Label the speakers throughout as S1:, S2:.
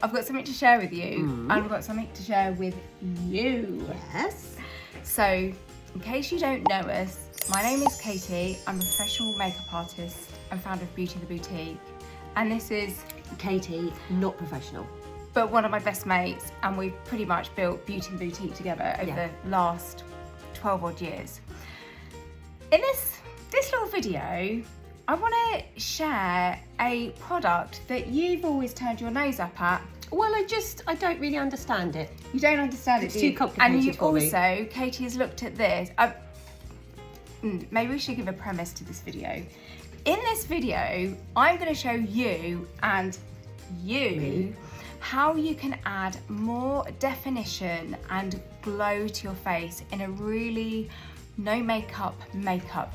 S1: I've got something to share with you, and I've got something to share with you.
S2: Yes.
S1: So, in case you don't know us, my name is Katie. I'm a professional makeup artist and founder of Beauty the Boutique. And this is
S2: Katie, not professional.
S1: but one of my best mates, and we've pretty much built Beauty the Boutique together over the last 12 odd years. In this little video, I want to share a product that you've always turned your nose up at.
S2: Well, I don't really understand it.
S1: You don't understand
S2: It's
S1: it, do you?
S2: too complicated
S1: And you
S2: for me.
S1: also, Katie has looked at this. Maybe we should give a premise to this video. In this video, I'm going to show you and you how you can add more definition and glow to your face in a really no makeup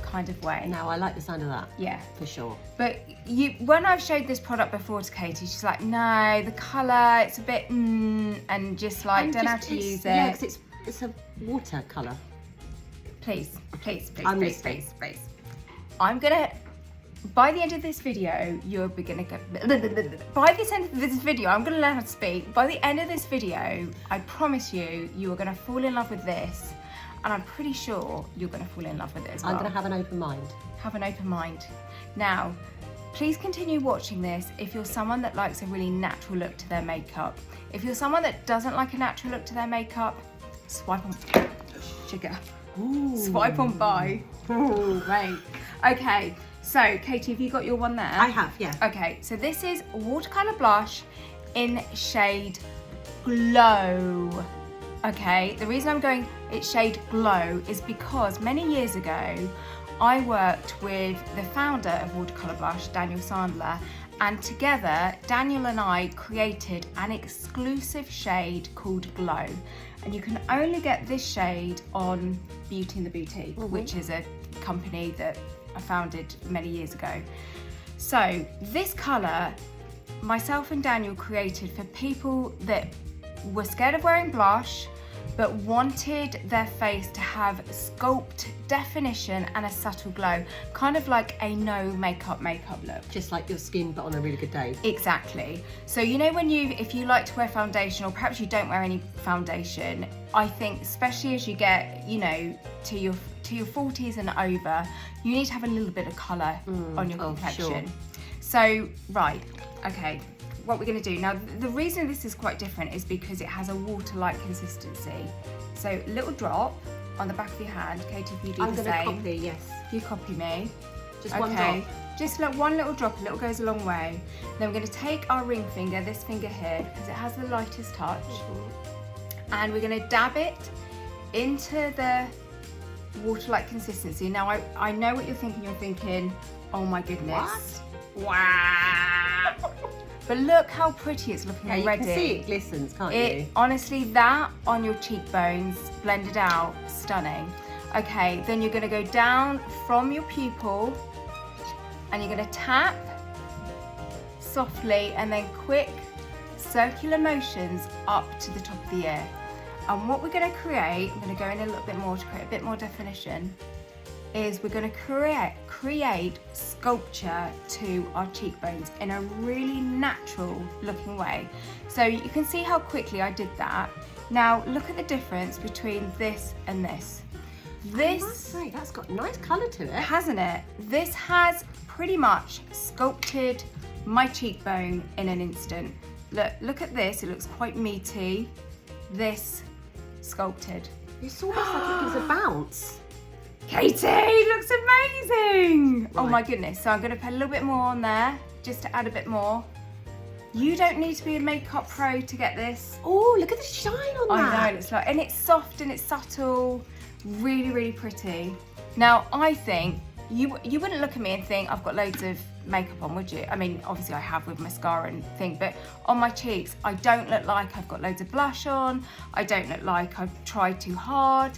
S1: kind of way.
S2: Now, I like the sound of that.
S1: Yeah.
S2: For sure.
S1: But when I've showed this product before to Katie, she's like, no, the colour, it's a bit, and just like, don't know how to use it.
S2: Yeah, because it's a water colour.
S1: Please.
S2: I'm
S1: Please. I'm gonna, by the end of this video, you're gonna go, by the end of this video, I'm gonna learn how to speak. By the end of this video, I promise you, you are gonna fall in love with this. And I'm pretty sure you're gonna fall in love with it as well.
S2: I'm going to have an open mind.
S1: Have an open mind. Now, please continue watching this if you're someone that likes a really natural look to their makeup. If you're someone that doesn't like a natural look to their makeup, swipe on, sugar.
S2: Ooh.
S1: Swipe on by. Oh, right. Okay, so Katie, have you got your one there?
S2: I have, yeah.
S1: Okay, so this is watercolour blush in shade Glow. Okay, the reason I'm going it's shade Glow is because many years ago I worked with the founder of Watercolour Blush, Daniel Sandler, and together Daniel and I created an exclusive shade called Glow. And you can only get this shade on Beauty in the Boutique, which is a company that I founded many years ago. So this colour, myself and Daniel created for people that were scared of wearing blush, but wanted their face to have sculpt, definition and a subtle glow, kind of like a no makeup look.
S2: Just like your skin, but on a really good day.
S1: Exactly. So you know if you like to wear foundation, or perhaps you don't wear any foundation, I think especially as you get, to your 40s and over, you need to have a little bit of colour on your complexion.
S2: Sure.
S1: So, right, okay. What we're going to do now, the reason this is quite different is because it has a water-like consistency. So little drop on the back of your hand. Katie, if you do the same.
S2: I'm going to copy, yes.
S1: You copy me.
S2: Just one drop.
S1: Just like one little drop, a little goes a long way. Then we're going to take our ring finger, this finger here, because it has the lightest touch, and we're going to dab it into the water-like consistency. Now I know what you're thinking. You're thinking, oh my goodness.
S2: What?
S1: Wow. But look how pretty it's looking already.
S2: You can see it glistens, can't you?
S1: Honestly, that on your cheekbones, blended out, stunning. Okay, then you're gonna go down from your pupil and you're gonna tap softly and then quick circular motions up to the top of the ear. And what we're gonna create, I'm gonna go in a little bit more to create a bit more definition, is we're going to create sculpture to our cheekbones in a really natural looking way. So you can see how quickly I did that. Now look at the difference between this and this.
S2: I must say, that's got nice colour to it.
S1: Hasn't it? This has pretty much sculpted my cheekbone in an instant. Look at this, it looks quite meaty. This sculpted.
S2: It's almost like it gives a bounce.
S1: Katie, looks amazing!
S2: Right.
S1: Oh my goodness, so I'm going to put a little bit more on there, just to add a bit more. You don't need to be a makeup pro to get this.
S2: Oh, look at the shine on that.
S1: I know, it's like, and it's soft and it's subtle, really, really pretty. Now, I think, you wouldn't look at me and think I've got loads of makeup on, would you? I mean, obviously I have with mascara and thing, but on my cheeks, I don't look like I've got loads of blush on, I don't look like I've tried too hard.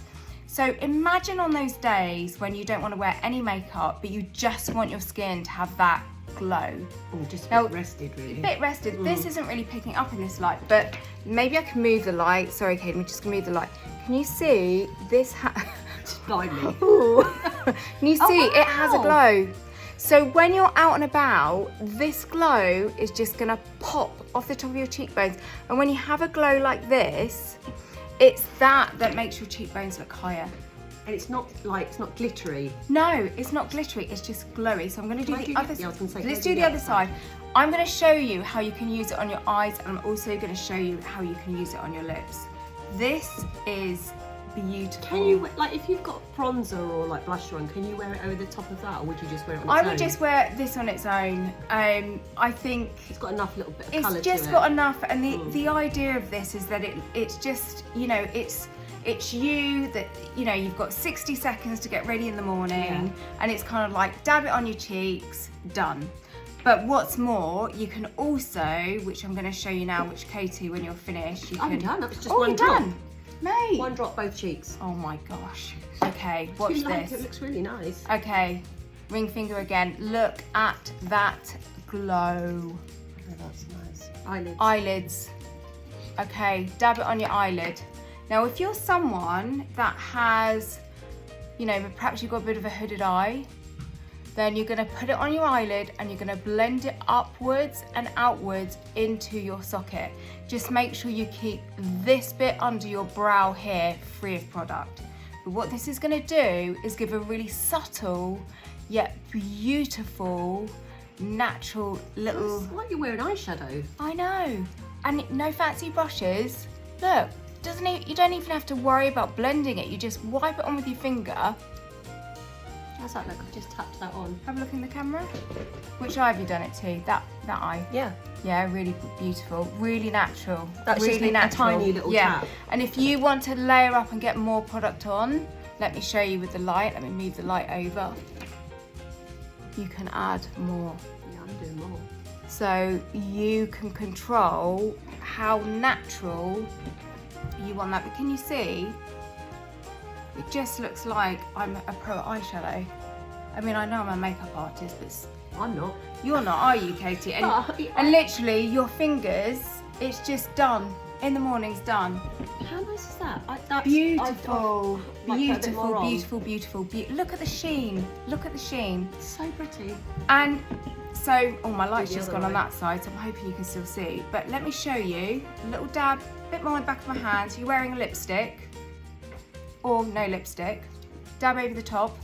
S1: So imagine on those days when you don't want to wear any makeup, but you just want your skin to have that glow.
S2: Oh, just a bit rested, really.
S1: A bit rested. This isn't really picking up in this light, but maybe I can move the light. Sorry, Kate, I'm just going to move the light. Can you see this?
S2: Blind me.
S1: Can you see it has a glow? So when you're out and about, this glow is just gonna pop off the top of your cheekbones. And when you have a glow like this, it's that makes your cheekbones look higher.
S2: And it's not glittery.
S1: No, it's not glittery, it's just glowy. So I'm gonna do the other side.
S2: Yeah, I was gonna say,
S1: Let's do the other side. I'm gonna show you how you can use it on your eyes, and I'm also gonna show you how you can use it on your lips. This is beautiful.
S2: Can you, like, if you've got bronzer or like blusher on, can you wear it over the top of that, or would you just wear it on its own?
S1: I would just wear this on its own. I think
S2: it's got enough little bit of colour to it.
S1: It's just got enough, and the idea of this is that it's just, you know, it's you that, you know, you've got 60 seconds to get ready in the morning, and it's kind of like dab it on your cheeks, done. But what's more, you can also, which I'm going to show you now, which Katie, when you're finished, you can...
S2: I'm done, that was just
S1: one
S2: one
S1: drop.
S2: drop.
S1: Mate.
S2: One drop both cheeks.
S1: Oh my gosh. Okay, watch
S2: Do you like
S1: this.
S2: it? It looks really nice.
S1: Okay, ring finger again. Look at that glow.
S2: Oh, that's nice. Eyelids.
S1: Eyelids. Okay, dab it on your eyelid. Now, if you're someone that has, you know, perhaps you've got a bit of a hooded eye, then you're going to put it on your eyelid and you're going to blend it upwards and outwards into your socket. Just make sure you keep this bit under your brow here free of product. But what this is going to do is give a really subtle yet beautiful, natural little...
S2: It's like you're wearing eyeshadow.
S1: I know. And no fancy brushes. Look, you don't even have to worry about blending it. You just wipe it on with your finger.
S2: How's that look? I just tapped that on.
S1: Have a look in the camera. Which eye have you done it to? That eye?
S2: Yeah.
S1: Yeah, really beautiful, really natural.
S2: That's
S1: really
S2: just
S1: natural.
S2: a tiny little
S1: yeah.
S2: tap.
S1: And if you want to layer up and get more product on, let me show you with the light. Let me move the light over. You can add more.
S2: Yeah, I'm doing more.
S1: So you can control how natural you want that. But can you see? It just looks like I'm a pro at eyeshadow. I mean, I know I'm a makeup artist, but
S2: I'm not.
S1: you're not, are you, Katie? And literally, your fingers, it's just done. In the morning's done.
S2: How nice is that?
S1: Beautiful,
S2: beautiful,
S1: beautiful. Look at the sheen. Look at the sheen.
S2: It's so pretty.
S1: And so, oh, my light's
S2: the
S1: just
S2: other
S1: gone on
S2: way.
S1: that side, so I'm hoping you can still see. But let me show you a little dab, a bit more on the back of my hand. So you're wearing a lipstick, or no lipstick. Dab over the top.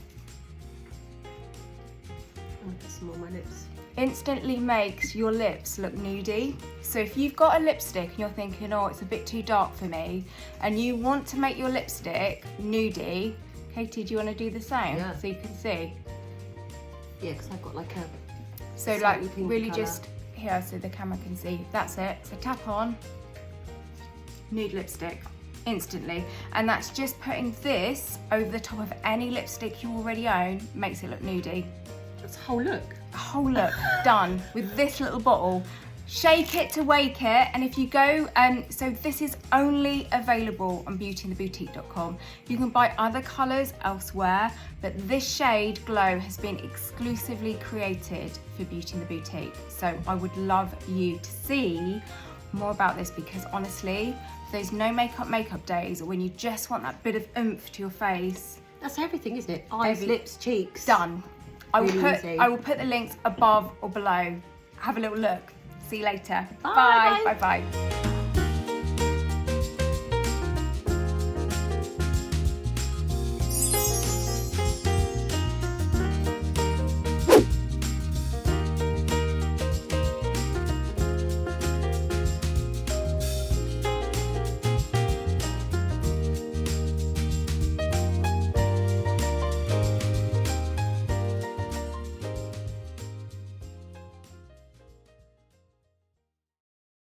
S2: I'm gonna put some on my lips.
S1: Instantly makes your lips look nudie. So if you've got a lipstick and you're thinking, oh, it's a bit too dark for me, and you want to make your lipstick nudie, Katie, do you want to do the same?
S2: Yeah.
S1: So you can see.
S2: Yeah, because I've got like a...
S1: So
S2: slightly
S1: like
S2: pink
S1: really
S2: colour.
S1: just here so the camera can see. That's it. So tap on, nude lipstick, instantly. And that's just putting this over the top of any lipstick you already own, makes it look nudie.
S2: That's a whole look.
S1: A whole look done with this little bottle. Shake it to wake it, and if you go, so this is only available on beautyintheboutique.com. You can buy other colours elsewhere, but this shade Glow has been exclusively created for Beauty in the Boutique. So I would love you to see more about this, because honestly, those no makeup days, or when you just want that bit of oomph to your face,
S2: That's everything, isn't it? Eyes, lips, cheeks.
S1: done. I
S2: Really
S1: will put the links above or below. Have a little look. See you later.
S2: Bye.
S1: Bye bye.